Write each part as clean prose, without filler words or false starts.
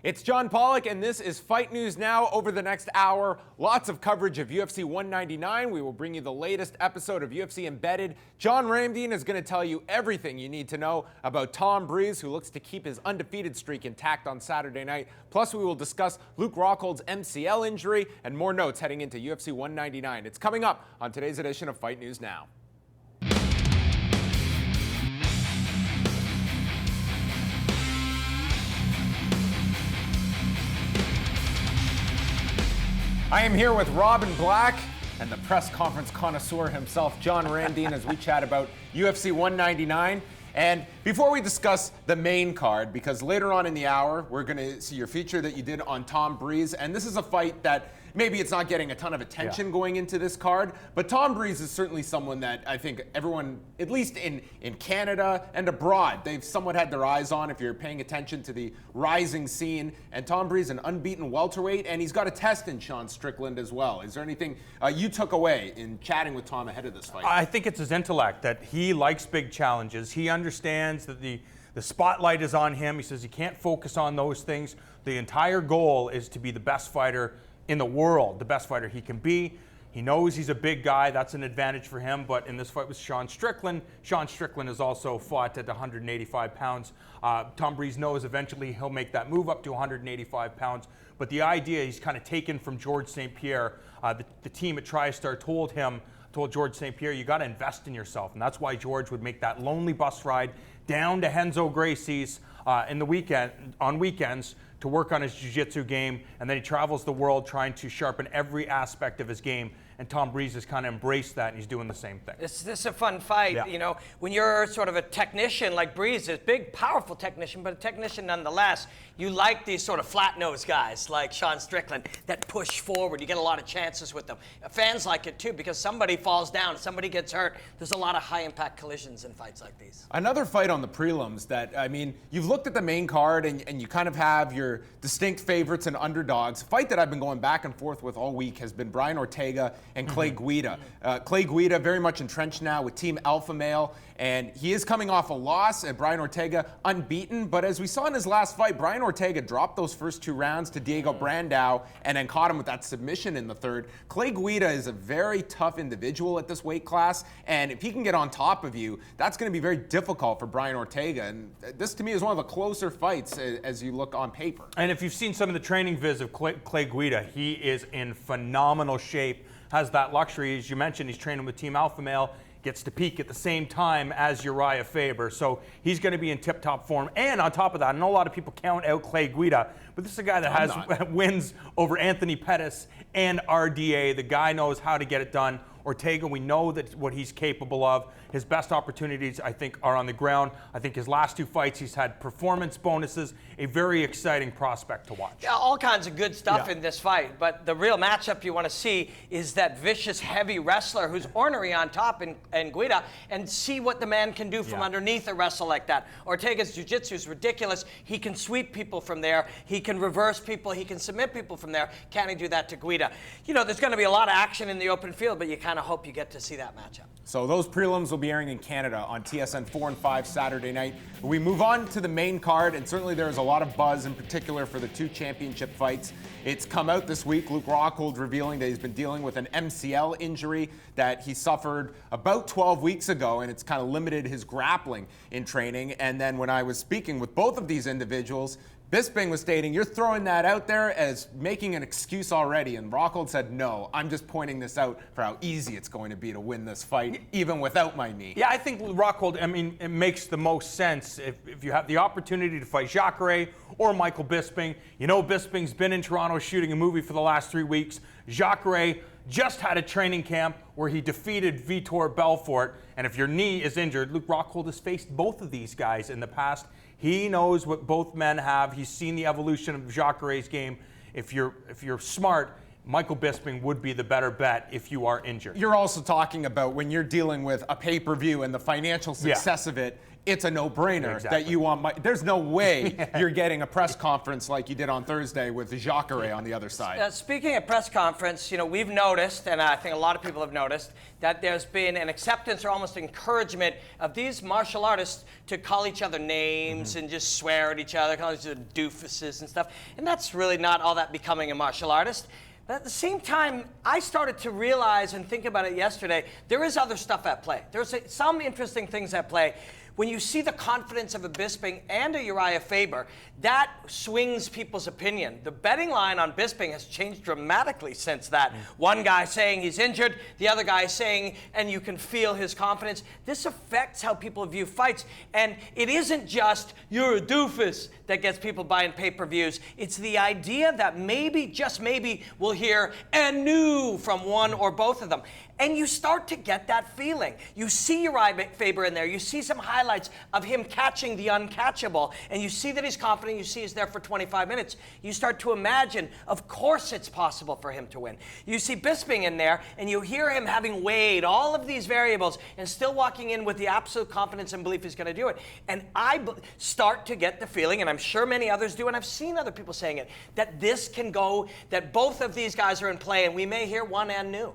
It's John Pollock, and this is Fight News Now. Over the next hour, lots of coverage of UFC 199. We will bring you the latest episode of UFC Embedded. John Ramdeen is going to tell you everything you need to know about Tom Breeze, who looks to keep his undefeated streak intact on Saturday night. Plus, we will discuss Luke Rockhold's MCL injury and more notes heading into UFC 199. It's coming up on today's edition of Fight News Now. I am here with Robin Black and the press conference connoisseur himself, John Ramdeen, as we chat about UFC 199. And before we discuss the main card, because later on in the hour, we're going to see your feature that you did on Tom Breeze. And this is a fight that maybe it's not getting a ton of attention going into this card, but Tom Breeze is certainly someone that I think everyone, at least in Canada and abroad, they've somewhat had their eyes on if you're paying attention to the rising scene. And Tom Breeze, an unbeaten welterweight, and he's got a test in Sean Strickland as well. Is there anything you took away in chatting with Tom ahead of this fight? I think it's his intellect, that he likes big challenges. He understands that the spotlight is on him. He says he can't focus on those things. The entire goal is to be the best fighter in the world, the best fighter he can be. He knows he's a big guy. That's an advantage for him. But in this fight with Sean Strickland has also fought at 185 pounds. Tom Breeze knows eventually he'll make that move up to 185 pounds. But the idea he's kind of taken from George St. Pierre, the team at TriStar told George St. Pierre, you got to invest in yourself. And that's why George would make that lonely bus ride down to Renzo Gracie's on weekends to work on his jiu-jitsu game, and then he travels the world trying to sharpen every aspect of his game. And Tom Breeze has kind of embraced that, and he's doing the same thing. This is a fun fight. Yeah. You know, when you're sort of a technician like Breeze, a big, powerful technician, but a technician nonetheless, you like these sort of flat-nosed guys like Sean Strickland that push forward. You get a lot of chances with them. Fans like it too, because somebody falls down, somebody gets hurt. There's a lot of high-impact collisions in fights like these. Another fight on the prelims that, I mean, you've looked at the main card and you kind of have your distinct favorites and underdogs. A fight that I've been going back and forth with all week has been Brian Ortega and Clay Guida. Clay Guida very much entrenched now with Team Alpha Male, and he is coming off a loss, and Brian Ortega unbeaten. But as we saw in his last fight, Brian Ortega dropped those first two rounds to Diego Brandao and then caught him with that submission in the third. Clay Guida is a very tough individual at this weight class, and if he can get on top of you, that's going to be very difficult for Brian Ortega. And this, to me, is one of the closer fights as you look on paper. And if you've seen some of the training vids of Clay Guida, he is in phenomenal shape, has that luxury. As you mentioned, he's training with Team Alpha Male, gets to peak at the same time as Uriah Faber. So he's going to be in tip-top form. And on top of that, I know a lot of people count out Clay Guida, but this is a guy that has wins over Anthony Pettis and RDA. The guy knows how to get it done. Ortega, we know that what he's capable of. His best opportunities, I think, are on the ground. I think his last two fights, he's had performance bonuses. A very exciting prospect to watch. Yeah, all kinds of good stuff in this fight, but the real matchup you want to see is that vicious, heavy wrestler who's ornery on top and Guida, and see what the man can do from underneath a wrestle like that. Ortega's jiu-jitsu is ridiculous. He can sweep people from there. He can reverse people. He can submit people from there. Can he do that to Guida? You know, there's going to be a lot of action in the open field, but you kind of hope you get to see that matchup. So those prelims will be airing in Canada on TSN 4 and 5 Saturday night. We move on to the main card, and certainly there is a lot of buzz in particular for the two championship fights. It's come out this week, Luke Rockhold revealing that he's been dealing with an MCL injury that he suffered about 12 weeks ago, and it's kind of limited his grappling in training. And then when I was speaking with both of these individuals, Bisping was stating, you're throwing that out there as making an excuse already. And Rockhold said, no, I'm just pointing this out for how easy it's going to be to win this fight, even without my knee. Yeah, I think Rockhold, I mean, it makes the most sense if you have the opportunity to fight Jacare or Michael Bisping. You know, Bisping's been in Toronto shooting a movie for the last 3 weeks. Jacare just had a training camp where he defeated Vitor Belfort. And if your knee is injured, Luke Rockhold has faced both of these guys in the past. He knows what both men have. He's seen the evolution of Jacare's game. If you're smart, Michael Bisping would be the better bet if you are injured. You're also talking about when you're dealing with a pay-per-view and the financial success of it, it's a no-brainer that you want there's no way you're getting a press conference like you did on Thursday with Jacare on the other side. Speaking of press conference, we've noticed, and I think a lot of people have noticed, that there's been an acceptance or almost encouragement of these martial artists to call each other names and just swear at each other, call each other doofuses and stuff. And that's really not all that becoming a martial artist. But at the same time, I started to realize and think about it yesterday, there is other stuff at play. There's some interesting things at play. When you see the confidence of a Bisping and a Uriah Faber, that swings people's opinion. The betting line on Bisping has changed dramatically since that. One guy saying he's injured, the other guy saying, and you can feel his confidence. This affects how people view fights. And it isn't just, you're a doofus, that gets people buying pay-per-views. It's the idea that maybe, just maybe, we'll hear and new from one or both of them. And you start to get that feeling. You see Uriah Faber in there. You see some highlights of him catching the uncatchable. And you see that he's confident. You see he's there for 25 minutes. You start to imagine, of course it's possible for him to win. You see Bisping in there, and you hear him having weighed all of these variables and still walking in with the absolute confidence and belief he's going to do it. And I start to get the feeling, and I'm sure many others do, and I've seen other people saying it, that this can go, that both of these guys are in play, and we may hear one and new.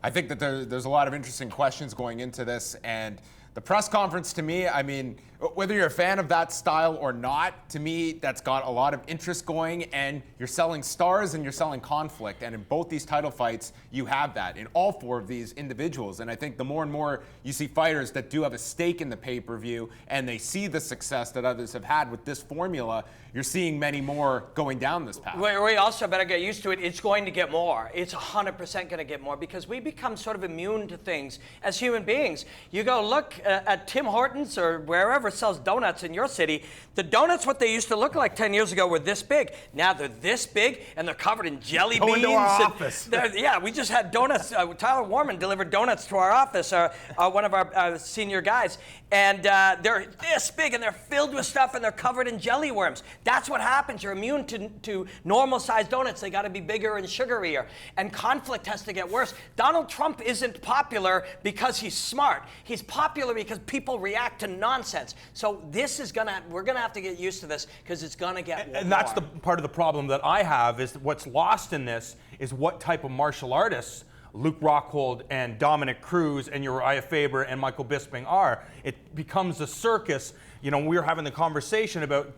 I think that there's a lot of interesting questions going into this, and the press conference, to me, I mean, whether you're a fan of that style or not, to me, that's got a lot of interest going, and you're selling stars and you're selling conflict. And in both these title fights, you have that in all four of these individuals. And I think the more and more you see fighters that do have a stake in the pay-per-view and they see the success that others have had with this formula, you're seeing many more going down this path. We also better get used to it. It's going to get more. It's 100% going to get more because we become sort of immune to things as human beings. You go look at Tim Hortons or wherever sells donuts in your city. The donuts, what they used to look like 10 years ago, were this big. Now they're this big and they're covered in jelly beans. Into our office. Yeah, we just had donuts. Tyler Warman delivered donuts to our office, one of our senior guys. And they're this big and they're filled with stuff and they're covered in jelly worms. That's what happens. You're immune to normal-sized donuts. They got to be bigger and sugarier. And conflict has to get worse. Donald Trump isn't popular because he's smart. He's popular because people react to nonsense. So this is we're gonna have to get used to this because it's gonna get more. And that's the part of the problem that I have is what's lost in this is what type of martial artists Luke Rockhold and Dominic Cruz and Uriah Faber and Michael Bisping are. It becomes a circus. We were having the conversation about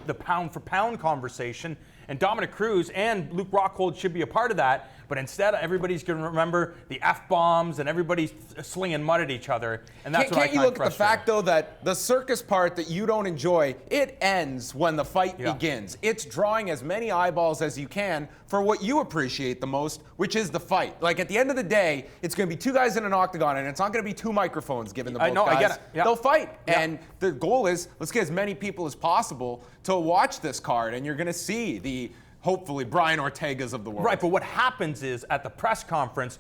the pound-for-pound conversation, and Dominic Cruz and Luke Rockhold should be a part of that, but instead everybody's going to remember the F-bombs and everybody's slinging mud at each other, and that's what I find frustrating. Can't you look at the fact, though, that the circus part that you don't enjoy, it ends when the fight begins. It's drawing as many eyeballs as you can for what you appreciate the most, which is the fight. Like, at the end of the day, it's going to be two guys in an octagon, and it's not going to be two microphones given to both guys. I get it. Yeah. They'll fight, and Yeah. the goal is let's get as many people as possible to watch this card, and you're going to see the hopefully Brian Ortegas of the world. Right, but what happens is at the press conference,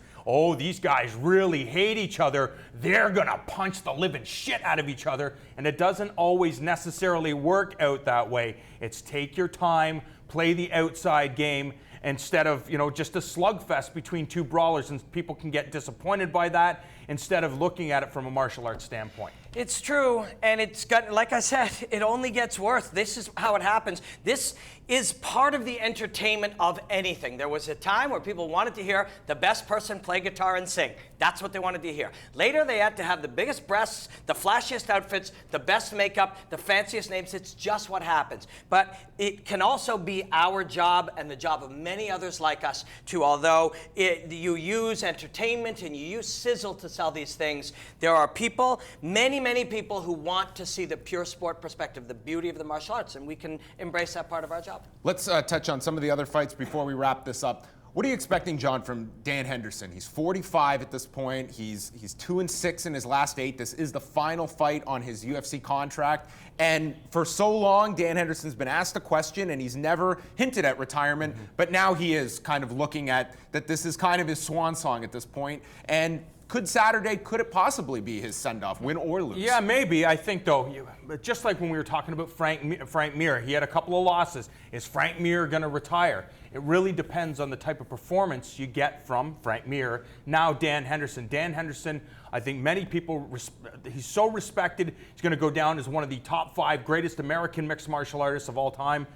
these guys really hate each other. They're going to punch the living shit out of each other. And it doesn't always necessarily work out that way. It's take your time, play the outside game, instead of, just a slugfest between two brawlers, and people can get disappointed by that instead of looking at it from a martial arts standpoint. It's true, and it's got, like I said, it only gets worse. This is how it happens. This is part of the entertainment of anything. There was a time where people wanted to hear the best person play guitar and sing. That's what they wanted to hear. Later, they had to have the biggest breasts, the flashiest outfits, the best makeup, the fanciest names. It's just what happens. But it can also be our job and the job of many others like us to, although you use entertainment and you use sizzle to sell these things, there are people, many people who want to see the pure sport perspective, the beauty of the martial arts, and we can embrace that part of our job. Let's touch on some of the other fights before we wrap this up. What are you expecting, John, from Dan Henderson? He's 45 at this point. He's 2-6 in his last 8. This is the final fight on his UFC contract. And for so long, Dan Henderson's been asked a question, and he's never hinted at retirement. But now he is kind of looking at that this is kind of his swan song at this point. And Could Saturday, could it possibly be his send-off, win or lose? Yeah, maybe. I think, though, just like when we were talking about Frank Mir, he had a couple of losses. Is Frank Mir going to retire? It really depends on the type of performance you get from Frank Mir. Now Dan Henderson. Dan Henderson, I think many people, he's so respected. He's going to go down as one of the top 5 greatest American mixed martial artists of all time,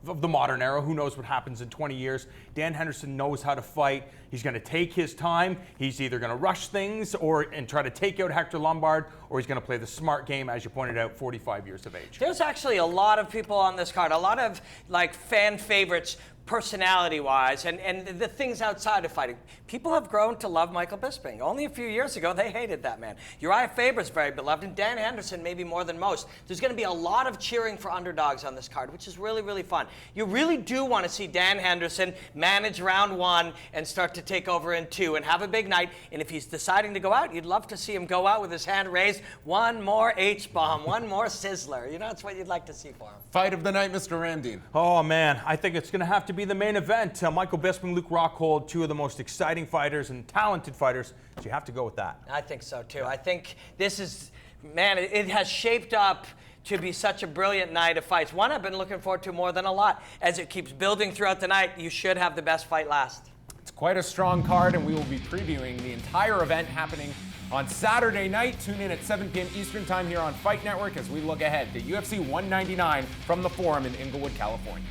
of the modern era. Who knows what happens in 20 years. Dan Henderson knows how to fight. He's going to take his time. He's either going to rush things and try to take out Hector Lombard, or he's going to play the smart game, as you pointed out, 45 years of age. There's actually a lot of people on this card, a lot of like fan favorites personality-wise, and the things outside of fighting. People have grown to love Michael Bisping. Only a few years ago, they hated that man. Uriah Faber's very beloved, and Dan Henderson maybe more than most. There's going to be a lot of cheering for underdogs on this card, which is really, really fun. You really do want to see Dan Henderson manage round 1 and start to take over in 2 and have a big night. And if he's deciding to go out, you'd love to see him go out with his hand raised. One more H-bomb, one more sizzler. You know, that's what you'd like to see for him. Fight of the night, Mr. Randeen. Oh, man. I think it's going to have to be the main event. Michael Bisping, Luke Rockhold, 2 of the most exciting fighters and talented fighters. So you have to go with that. I think so, too. I think this is, man, it has shaped up to be such a brilliant night of fights. One I've been looking forward to more than a lot. As it keeps building throughout the night, you should have the best fight last. It's quite a strong card, and we will be previewing the entire event happening on Saturday night. Tune in at 7 p.m. Eastern Time here on Fight Network as we look ahead to UFC 199 from the Forum in Inglewood, California.